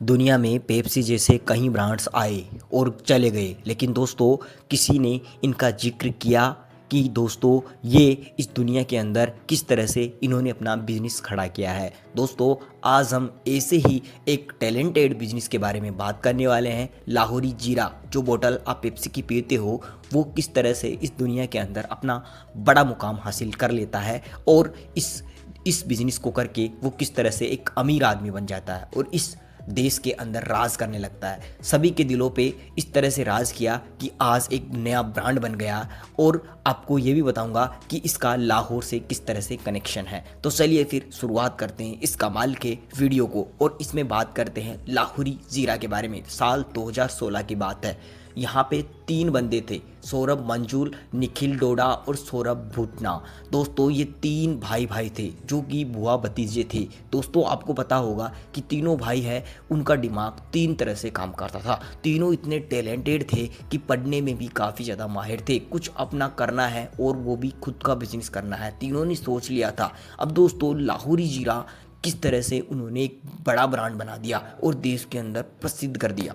दुनिया में पेप्सी जैसे कई ब्रांड्स आए और चले गए, लेकिन दोस्तों किसी ने इनका जिक्र किया कि दोस्तों ये इस दुनिया के अंदर किस तरह से इन्होंने अपना बिजनेस खड़ा किया है। दोस्तों आज हम ऐसे ही एक टैलेंटेड बिजनेस के बारे में बात करने वाले हैं। लाहौरी जीरा जो बोतल आप पेप्सी की पीते हो, वो किस तरह से इस दुनिया के अंदर अपना बड़ा मुकाम हासिल कर लेता है और इस बिजनेस को करके वो किस तरह से एक अमीर आदमी बन जाता है और इस देश के अंदर राज करने लगता है। सभी के दिलों पे इस तरह से राज किया कि आज एक नया ब्रांड बन गया। और आपको ये भी बताऊंगा कि इसका लाहौर से किस तरह से कनेक्शन है। तो चलिए फिर शुरुआत करते हैं इस कमाल के वीडियो को और इसमें बात करते हैं लाहौरी जीरा के बारे में। साल 2016 की बात है। यहाँ पे 3 बंदे थे, सौरभ मंजूल, निखिल डोडा और सौरभ भूटना। दोस्तों ये 3 भाई थे जो कि बुआ भतीजे थे। दोस्तों आपको पता होगा कि तीनों भाई हैं, उनका दिमाग 3 तरह से काम करता था। तीनों इतने टैलेंटेड थे कि पढ़ने में भी काफ़ी ज़्यादा माहिर थे। कुछ अपना करना है और वो भी खुद का बिजनेस करना है, तीनों ने सोच लिया था। अब दोस्तों लाहौरी जीरा किस तरह से उन्होंने एक बड़ा ब्रांड बना दिया और देश के अंदर प्रसिद्ध कर दिया।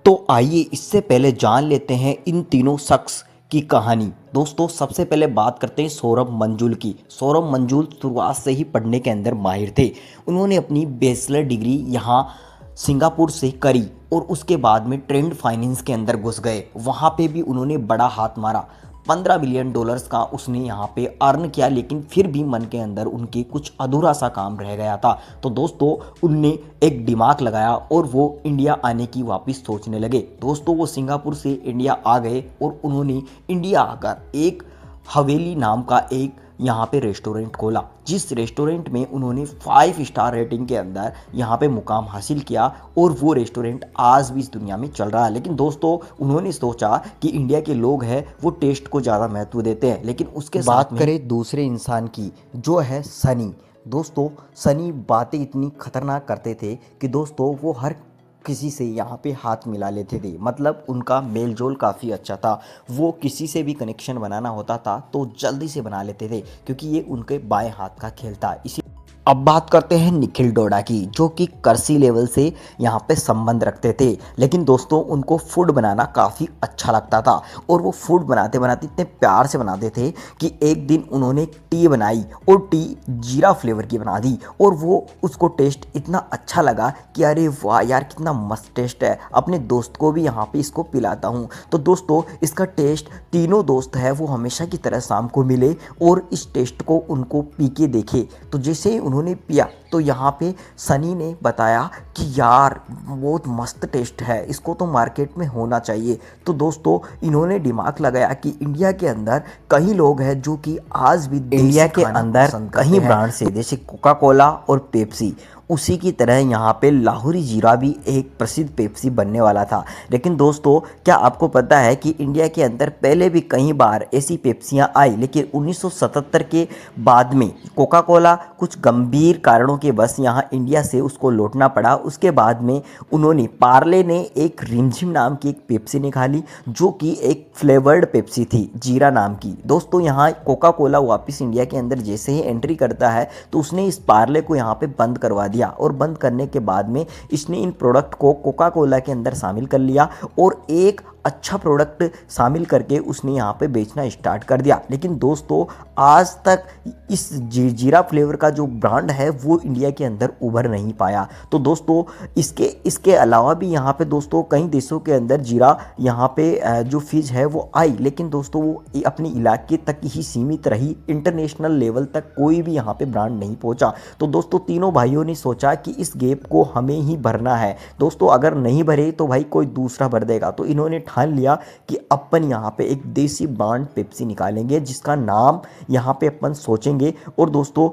तो आइए इससे पहले जान लेते हैं इन तीनों शख्स की कहानी। दोस्तों सबसे पहले बात करते हैं सौरभ मंजूल की। सौरभ मंजूल शुरुआत से ही पढ़ने के अंदर माहिर थे। उन्होंने अपनी बैचलर डिग्री यहाँ सिंगापुर से करी और उसके बाद में ट्रेंड फाइनेंस के अंदर घुस गए। वहाँ पे भी उन्होंने बड़ा हाथ मारा। $15 बिलियन का उसने यहाँ पे अर्न किया, लेकिन फिर भी मन के अंदर उनके कुछ अधूरा सा काम रह गया था। तो दोस्तों उनने एक दिमाग लगाया और वो इंडिया आने की वापस सोचने लगे। दोस्तों वो सिंगापुर से इंडिया आ गए और उन्होंने इंडिया आकर एक हवेली नाम का एक यहाँ पे रेस्टोरेंट खोला, जिस रेस्टोरेंट में उन्होंने 5 स्टार रेटिंग के अंदर यहाँ पे मुकाम हासिल किया और वो रेस्टोरेंट आज भी इस दुनिया में चल रहा है। लेकिन दोस्तों उन्होंने सोचा कि इंडिया के लोग हैं वो टेस्ट को ज़्यादा महत्व देते हैं, लेकिन उसके बात करें दूसरे इंसान की जो है सनी। दोस्तों सनी बातें इतनी खतरनाक करते थे कि दोस्तों वो हर किसी से यहाँ पे हाथ मिला लेते थे। मतलब उनका मेल जोल काफ़ी अच्छा था। वो किसी से भी कनेक्शन बनाना होता था तो जल्दी से बना लेते थे, क्योंकि ये उनके बाएं हाथ का खेल था। इसी अब बात करते हैं निखिल डोडा की, जो कि करसी लेवल से यहाँ पे संबंध रखते थे। लेकिन दोस्तों उनको फूड बनाना काफ़ी अच्छा लगता था और वो फूड बनाते बनाते इतने प्यार से बनाते थे कि एक दिन उन्होंने टी बनाई और टी जीरा फ्लेवर की बना दी और वो उसको टेस्ट इतना अच्छा लगा कि अरे वाह यार कितना मस्त टेस्ट है, अपने दोस्त को भी यहाँ पे इसको पिलाता हूँ। तो दोस्तों इसका टेस्ट तीनों दोस्त है वो हमेशा की तरह शाम को मिले और इस टेस्ट को उनको पी के देखे। तो जैसे उन्होंने पिया तो यहाँ पे सनी ने बताया कि यार बहुत मस्त टेस्ट है, इसको तो मार्केट में होना चाहिए। तो दोस्तों इन्होंने दिमाग लगाया कि इंडिया के अंदर कई लोग हैं जो कि आज भी इंडिया के अंदर कई ब्रांड से, जैसे कोका कोला और पेप्सी, उसी की तरह यहाँ पे लाहौरी जीरा भी एक प्रसिद्ध पेप्सी बनने वाला था। लेकिन दोस्तों क्या आपको पता है कि इंडिया के अंदर पहले भी कई बार ऐसी पेप्सियाँ आई, लेकिन 1977 के बाद में कोका कोला कुछ गंभीर कारणों के बस यहाँ इंडिया से उसको लौटना पड़ा। उसके बाद में उन्होंने पार्ले ने एक रिमझिम नाम की एक पेप्सी निकाली, जो कि एक फ्लेवर्ड पेप्सी थी जीरा नाम की। दोस्तों यहाँ कोका कोला वापस इंडिया के अंदर जैसे ही एंट्री करता है तो उसने इस पार्ले को यहाँ पे बंद करवा दिया और बंद करने के बाद में इसने इन प्रोडक्ट को कोका कोला के अंदर शामिल कर लिया और एक अच्छा प्रोडक्ट शामिल करके उसने यहाँ पे बेचना स्टार्ट कर दिया। लेकिन दोस्तों आज तक इस जीरा फ्लेवर का जो ब्रांड है वो इंडिया के अंदर उभर नहीं पाया। तो दोस्तों इसके अलावा भी यहाँ पे दोस्तों कई देशों के अंदर जीरा यहाँ पे जो फिज है वो आई, लेकिन दोस्तों वो अपने इलाके तक ही सीमित रही। इंटरनेशनल लेवल तक कोई भी यहाँ पे ब्रांड नहीं पहुँचा। तो दोस्तों तीनों भाइयों ने सोचा कि इस गैप को हमें ही भरना है। दोस्तों अगर नहीं भरे तो भाई कोई दूसरा भर देगा। तो इन्होंने ठान लिया कि अपन यहाँ पे एक देसी ब्रांड पेप्सी निकालेंगे, जिसका नाम यहाँ पे अपन सोचेंगे। और दोस्तों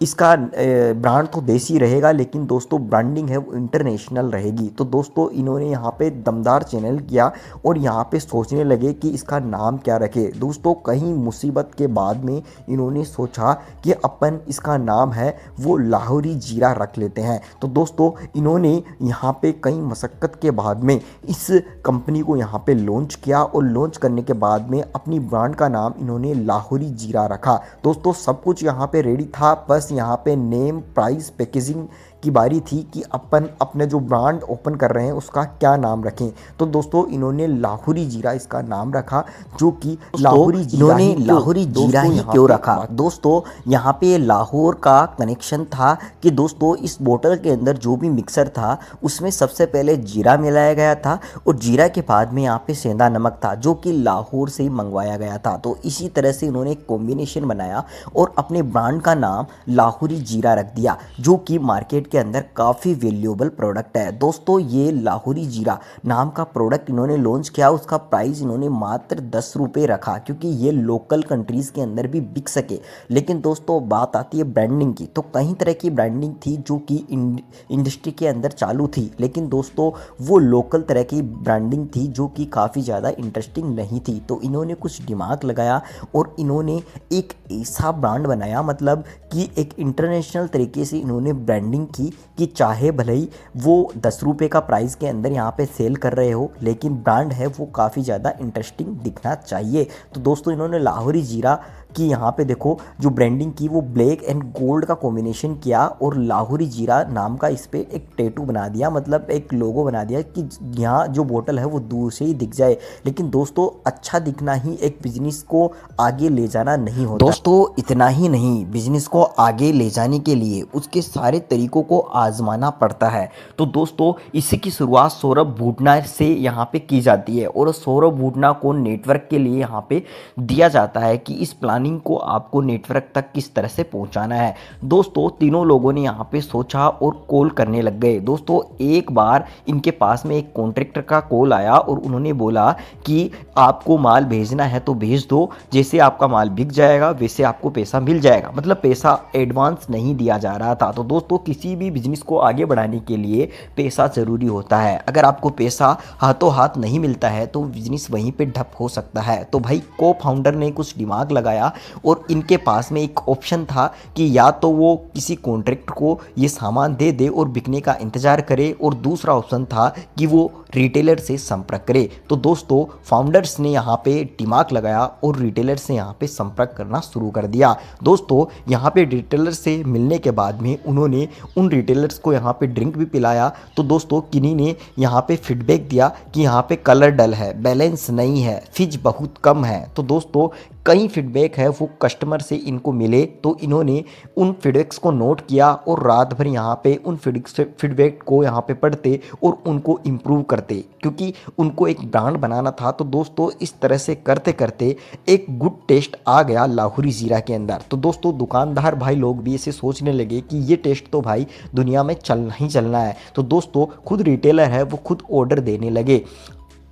इसका ब्रांड तो देसी रहेगा, लेकिन दोस्तों ब्रांडिंग है वो इंटरनेशनल रहेगी। तो दोस्तों इन्होंने यहाँ पे दमदार चैनल किया और यहाँ पे सोचने लगे कि इसका नाम क्या रखे। दोस्तों कहीं मुसीबत के बाद में इन्होंने सोचा कि अपन इसका नाम है वो लाहौरी जीरा रख लेते हैं। तो दोस्तों इन्होंने यहाँ पे कई मशक्क़त के बाद में इस कंपनी को यहाँ पे लॉन्च किया और लॉन्च करने के बाद में अपनी ब्रांड का नाम इन्होंने लाहौरी जीरा रखा। दोस्तों सब कुछ यहाँ पे रेडी था, बस यहाँ पे नेम, प्राइस, पैकेजिंग की बारी थी कि अपन अपने जो ब्रांड ओपन कर रहे हैं उसका क्या नाम रखें। तो दोस्तों इन्होंने लाहौरी जीरा इसका नाम रखा, जो कि लाहौरी इन्होंने लाहौरी जीरा ही क्यों रखा दोस्तों, यहाँ पे लाहौर का कनेक्शन था कि दोस्तों इस बोतल के अंदर जो भी मिक्सर था उसमें सबसे पहले जीरा मिलाया गया था और जीरा के बाद में यहाँ पे सेंधा नमक था जो कि लाहौर से मंगवाया गया था। तो इसी तरह से इन्होंने एक कॉम्बिनेशन बनाया और अपने ब्रांड का नाम लाहौरी जीरा रख दिया, जो कि मार्केट के अंदर काफ़ी वैल्यूएबल प्रोडक्ट है। दोस्तों ये लाहौरी जीरा नाम का प्रोडक्ट इन्होंने लॉन्च किया, उसका प्राइस इन्होंने मात्र 10 रुपये रखा क्योंकि ये लोकल कंट्रीज़ के अंदर भी बिक सके। लेकिन दोस्तों बात आती है ब्रांडिंग की, तो कई तरह की ब्रांडिंग थी जो कि इंडस्ट्री के अंदर चालू थी, लेकिन दोस्तों वो लोकल तरह की ब्रांडिंग थी जो कि काफ़ी ज़्यादा इंटरेस्टिंग नहीं थी। तो इन्होंने कुछ दिमाग लगाया और इन्होंने एक ऐसा ब्रांड बनाया, मतलब कि एक इंटरनेशनल तरीके से इन्होंने ब्रांडिंग की कि चाहे भले ही वो 10 रुपये का प्राइस के अंदर यहाँ पे सेल कर रहे हो, लेकिन ब्रांड है वो काफ़ी ज़्यादा इंटरेस्टिंग दिखना चाहिए। तो दोस्तों इन्होंने लाहौरी जीरा कि यहाँ पे देखो जो ब्रांडिंग की वो ब्लैक एंड गोल्ड का कॉम्बिनेशन किया और लाहौरी जीरा नाम का इस पर एक टैटू बना दिया, मतलब एक लोगो बना दिया कि यहाँ जो बोतल है वो दूर से ही दिख जाए। लेकिन दोस्तों अच्छा दिखना ही एक बिजनेस को आगे ले जाना नहीं होता दोस्तों, इतना ही नहीं, बिजनेस को आगे ले जाने के लिए उसके सारे तरीकों को आजमाना पड़ता है। तो दोस्तों इसी की शुरुआत सौरभ भूटना से यहाँ पे की जाती है और सौरभ भूटना को नेटवर्क के लिए यहाँ पे दिया जाता है कि इस प्लानिंग को आपको नेटवर्क तक किस तरह से पहुंचाना है। दोस्तों तीनों लोगों ने यहाँ पे सोचा और कॉल करने लग गए। दोस्तों एक बार इनके पास में एक कॉन्ट्रैक्टर का कॉल आया और उन्होंने बोला कि आपको माल भेजना है तो भेज दो, जैसे आपका माल बिक जाएगा वैसे आपको पैसा मिल जाएगा, मतलब पैसा एडवांस नहीं दिया जा रहा था। तो दोस्तों किसी भी बिजनेस को आगे बढ़ाने के लिए पैसा ज़रूरी होता है, अगर आपको पैसा हाथों हाथ नहीं मिलता है तो बिजनेस वहीं पे ठप हो सकता है। तो भाई को फाउंडर ने कुछ दिमाग लगाया और इनके पास में एक ऑप्शन था कि या तो वो किसी कॉन्ट्रैक्ट को ये सामान दे दे और बिकने का इंतजार करे, और दूसरा ऑप्शन था कि वो रिटेलर से संपर्क करे। तो दोस्तों फाउंडर्स ने यहाँ पे दिमाग लगाया और रिटेलर से यहाँ पे संपर्क करना शुरू कर दिया। दोस्तों यहाँ पे रिटेलर से मिलने के बाद में उन्होंने उन रिटेलर्स को यहाँ पे ड्रिंक भी पिलाया। तो दोस्तों किन्हीं ने यहाँ पे फीडबैक दिया कि यहाँ पे कलर डल है, बैलेंस नहीं है, फिज बहुत कम है। तो दोस्तों कई फीडबैक है वो कस्टमर से इनको मिले, तो इन्होंने उन फीडबैक्स को नोट किया और रात भर यहाँ पे उन फीडबैक को यहाँ पे पढ़ते और उनको इम्प्रूव करते, क्योंकि उनको एक ब्रांड बनाना था। तो दोस्तों इस तरह से करते करते एक गुड टेस्ट आ गया लाहौरी जीरा के अंदर। तो दोस्तों दुकानदार भाई लोग भी ऐसे सोचने लगे कि ये टेस्ट तो भाई दुनिया में चलना ही चलना है। तो दोस्तों खुद रिटेलर है वो खुद ऑर्डर देने लगे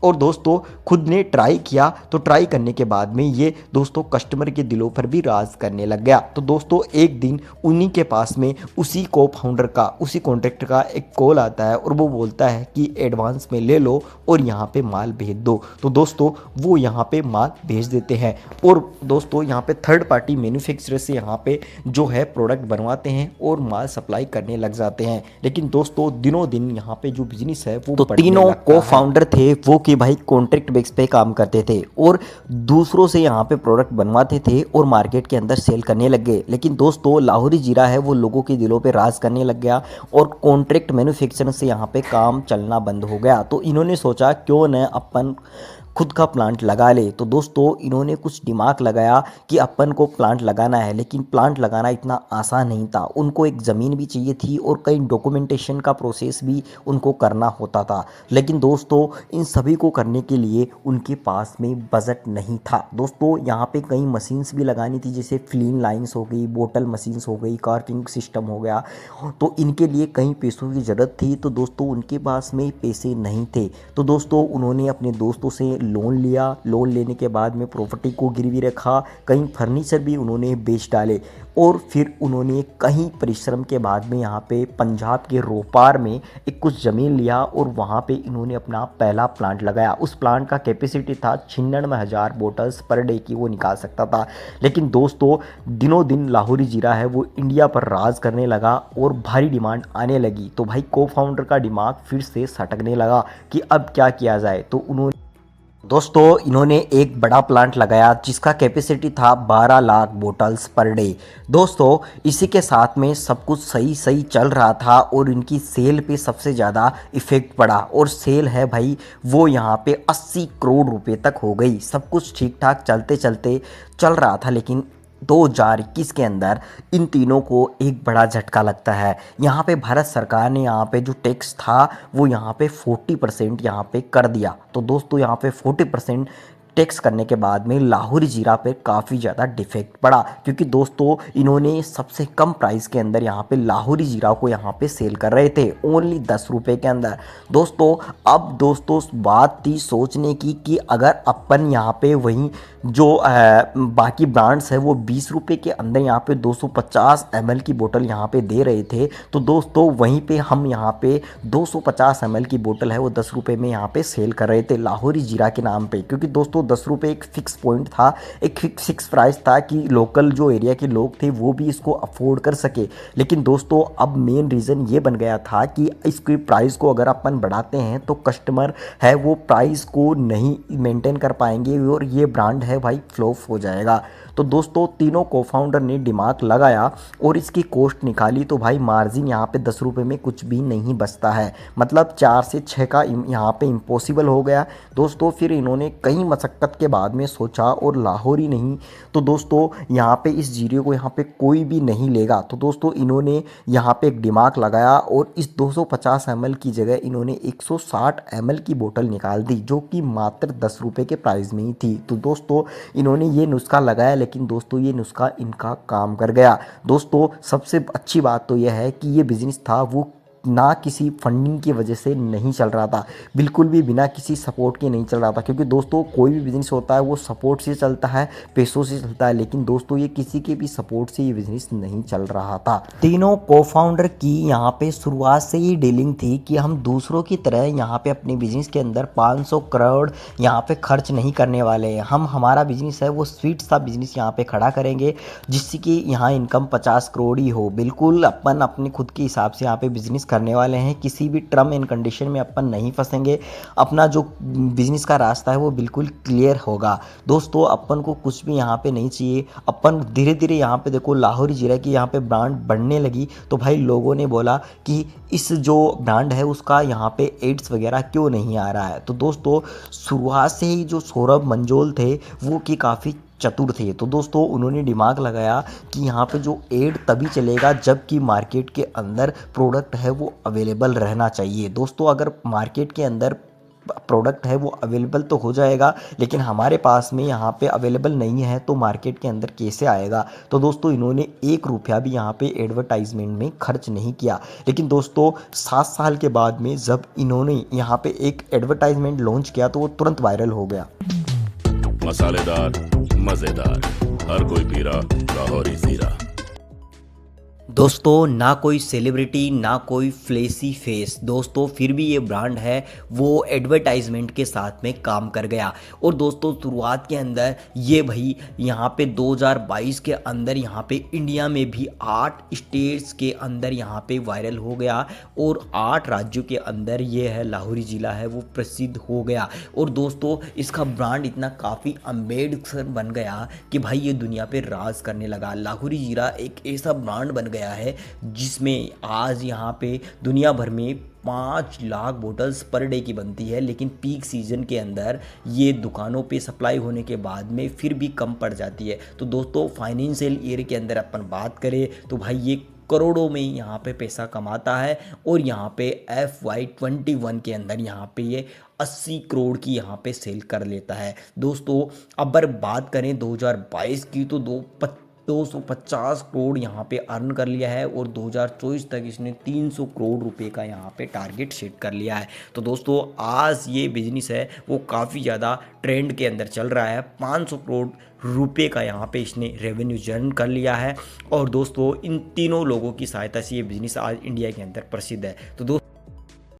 और दोस्तों खुद ने ट्राई किया। तो ट्राई करने के बाद में ये दोस्तों कस्टमर के दिलों पर भी राज करने लग गया। तो दोस्तों एक दिन उन्हीं के पास में उसी को फाउंडर का, उसी कॉन्ट्रैक्टर का एक कॉल आता है और वो बोलता है कि एडवांस में ले लो और यहाँ पे माल भेज दो। तो दोस्तों वो यहाँ पे माल भेज देते हैं और दोस्तों यहाँ पे थर्ड पार्टी मैन्युफैक्चरर से यहाँ पे जो है प्रोडक्ट बनवाते हैं और माल सप्लाई करने लग जाते हैं। लेकिन दोस्तों दिनों दिन यहाँ पे जो बिजनेस है वो तो तीनों को फाउंडर थे वो कि भाई कॉन्ट्रैक्ट बेस पे काम करते थे और दूसरों से यहाँ पे प्रोडक्ट बनवाते थे और मार्केट के अंदर सेल करने लग गए। लेकिन दोस्तों लाहौरी जीरा है वो लोगों के दिलों पे राज करने लग गया और कॉन्ट्रैक्ट मैन्युफैक्चरिंग से यहाँ पे काम चलना बंद हो गया। तो इन्होंने सोचा क्यों न अपन खुद का प्लांट लगा ले। तो दोस्तों इन्होंने कुछ दिमाग लगाया कि अपन को प्लांट लगाना है, लेकिन प्लांट लगाना इतना आसान नहीं था। उनको एक ज़मीन भी चाहिए थी और कई डॉक्यूमेंटेशन का प्रोसेस भी उनको करना होता था। लेकिन दोस्तों इन सभी को करने के लिए उनके पास में बजट नहीं था। दोस्तों यहाँ पे कई मशीन्स भी लगानी थी, जैसे फिलिंग लाइन्स हो गई, बोतल मशीन्स हो गई, कार्विंग सिस्टम हो गया। तो इनके लिए कई पैसों की ज़रूरत थी। तो दोस्तों उनके पास में पैसे नहीं थे। तो दोस्तों उन्होंने अपने दोस्तों से लोन लिया। लोन लेने के बाद में प्रॉपर्टी को गिरवी रखा, कई फर्नीचर भी उन्होंने बेच डाले और फिर उन्होंने कहीं परिश्रम के बाद में यहाँ पे पंजाब के रोपार में एक कुछ ज़मीन लिया और वहाँ पे इन्होंने अपना पहला प्लांट लगाया। उस प्लांट का कैपेसिटी था 96,000 बोटल्स पर डे की वो निकाल सकता था। लेकिन दोस्तों दिनों दिन लाहौरी जीरा है वो इंडिया पर राज करने लगा और भारी डिमांड आने लगी। तो भाई को फाउंडर का दिमाग फिर से सटकने लगा कि अब क्या किया जाए। तो उन्होंने दोस्तों इन्होंने एक बड़ा प्लांट लगाया जिसका कैपेसिटी था 12 लाख बोतल्स पर डे। दोस्तों इसी के साथ में सब कुछ सही सही चल रहा था और इनकी सेल पे सबसे ज़्यादा इफ़ेक्ट पड़ा और सेल है भाई वो यहाँ पे 80 करोड़ रुपए तक हो गई। सब कुछ ठीक ठाक चलते चलते चल रहा था, लेकिन 2021 के अंदर इन तीनों को एक बड़ा झटका लगता है। यहाँ पे भारत सरकार ने यहाँ पे जो टैक्स था वो यहाँ पे 40% यहाँ पे कर दिया। तो दोस्तों यहाँ पे 40% टैक्स करने के बाद में लाहौरी जीरा पे काफ़ी ज़्यादा डिफेक्ट पड़ा, क्योंकि दोस्तों इन्होंने सबसे कम प्राइस के अंदर यहाँ पे लाहौरी जीरा को यहाँ पे सेल कर रहे थे ओनली 10 रुपये के अंदर। दोस्तों अब दोस्तों बात थी सोचने की कि अगर अपन यहाँ पे वहीं जो बाकी ब्रांड्स है वो 20 रुपये के अंदर यहाँ पे 250 ml की बोतल यहाँ पे दे रहे थे, तो दोस्तों वहीं पे हम यहाँ पे 250 ml की बोतल है वो 10 रुपये में यहाँ पे सेल कर रहे थे लाहौरी जीरा के नाम पे। क्योंकि दोस्तों 10 रुपये एक फिक्स पॉइंट था, एक फिक्स प्राइस था कि लोकल जो एरिया के लोग थे वो भी इसको अफोर्ड कर सके। लेकिन दोस्तों अब मेन रीज़न ये बन गया था कि इसके प्राइस को अगर अपन बढ़ाते हैं तो कस्टमर है वो प्राइस को नहीं मेंटेन कर पाएंगे और ये ब्रांड है भाई फ्लॉप हो जाएगा। तो दोस्तों तीनों कोफाउंडर ने दिमाग लगाया और इसकी कॉस्ट निकाली, तो भाई मार्जिन यहाँ पे 10 रुपये में कुछ भी नहीं बचता है, मतलब 4 से 6 का यहाँ पे इम्पॉसिबल हो गया। दोस्तों फिर इन्होंने कई मशक्क़त के बाद में सोचा और लाहौरी नहीं तो दोस्तों यहाँ पे इस जीरे को यहाँ पे कोई भी नहीं लेगा। तो दोस्तों इन्होंने यहाँ पे एक दिमाग लगाया और इस 250 ml की जगह इन्होंने 160 ml की बोतल निकाल दी, जो कि मात्र 10 रुपये के प्राइस में ही थी। तो दोस्तों इन्होंने ये नुस्खा लगाया, लेकिन दोस्तों ये नुस्खा इनका काम कर गया। दोस्तों सबसे अच्छी बात तो यह है कि ये बिज़नेस था वो ना किसी फंडिंग की वजह से नहीं चल रहा था, बिल्कुल भी बिना किसी सपोर्ट के नहीं चल रहा था। क्योंकि दोस्तों कोई भी बिज़नेस होता है वो सपोर्ट से चलता है, पैसों से चलता है, लेकिन दोस्तों ये किसी के भी सपोर्ट से ये बिज़नेस नहीं चल रहा था। तीनों कोफाउंडर की यहाँ पे शुरुआत से ही डीलिंग थी कि हम दूसरों की तरह यहाँ पे अपने बिज़नेस के अंदर 500 करोड़ यहाँ पे खर्च नहीं करने वाले हैं। हम हमारा बिज़नेस है वो स्वीट सा बिज़नेस यहाँ पे खड़ा करेंगे जिससे कि यहाँ इनकम 50 करोड़ ही हो। बिल्कुल अपन अपने खुद के हिसाब से यहाँ पे बिज़नेस करने वाले हैं, किसी भी टर्म एंड कंडीशन में अपन नहीं फंसेंगे। अपना जो बिज़नेस का रास्ता है वो बिल्कुल क्लियर होगा। दोस्तों अपन को कुछ भी यहाँ पे नहीं चाहिए, अपन धीरे धीरे यहाँ पे देखो लाहौरी जीरा की यहाँ पे ब्रांड बढ़ने लगी, तो भाई लोगों ने बोला कि इस जो ब्रांड है उसका यहाँ पे एड्स वगैरह क्यों नहीं आ रहा है। तो दोस्तों शुरुआत से ही जो सौरभ मंजोल थे वो कि काफ़ी चतुर थे। तो दोस्तों उन्होंने दिमाग लगाया कि यहाँ पे जो एड तभी चलेगा जबकि मार्केट के अंदर प्रोडक्ट है वो अवेलेबल रहना चाहिए। दोस्तों अगर मार्केट के अंदर प्रोडक्ट है वो अवेलेबल तो हो जाएगा, लेकिन हमारे पास में यहाँ पे अवेलेबल नहीं है तो मार्केट के अंदर कैसे आएगा। तो दोस्तों इन्होंने 1 रुपया भी यहाँ पे एडवर्टाइजमेंट में खर्च नहीं किया। लेकिन दोस्तों 7 साल के बाद में जब इन्होंने यहाँ पे एक एडवर्टाइजमेंट लॉन्च किया तो वो तुरंत वायरल हो गया। मसालेदार मजेदार, हर कोई पी रहा लाहौरी जीरा। दोस्तों ना कोई सेलिब्रिटी ना कोई फ्लेसी फेस, दोस्तों फिर भी ये ब्रांड है वो एडवर्टाइजमेंट के साथ में काम कर गया। और दोस्तों शुरुआत के अंदर ये भाई यहाँ पे 2022 के अंदर यहाँ पे इंडिया में भी 8 स्टेट्स के अंदर यहाँ पे वायरल हो गया और 8 राज्यों के अंदर ये है लाहौरी जिला है वो प्रसिद्ध हो गया। और दोस्तों इसका ब्रांड इतना काफ़ी अम्बेडकर बन गया कि भाई ये दुनिया पे राज करने लगा। लाहौरी जीरा एक ऐसा ब्रांड बन गया है जिसमें आज यहाँ पे दुनिया भर में 5 लाख बोतल्स पर डे की बनती है, लेकिन पीक सीजन के अंदर ये दुकानों पे सप्लाई होने के बाद में फिर भी कम पड़ जाती है। तो दोस्तों फाइनेंशियल ईयर के अंदर अपन बात करें तो भाई ये करोड़ों में यहाँ पे पैसा कमाता है और यहाँ पे FY21 के अंदर यहाँ पे ये 80 करोड़ की यहाँ पे सेल कर लेता है। दोस्तों अगर बात करें 2022 की तो 250 करोड़ यहाँ पे अर्न कर लिया है और 2024 तक इसने 300 करोड़ रुपए का यहाँ पे टारगेट सेट कर लिया है। तो दोस्तों आज ये बिजनेस है वो काफ़ी ज़्यादा ट्रेंड के अंदर चल रहा है। 500 करोड़ रुपए का यहाँ पे इसने रेवेन्यू जनरेट कर लिया है और दोस्तों इन तीनों लोगों की सहायता से ये बिजनेस आज इंडिया के अंदर प्रसिद्ध है। तो दोस्तों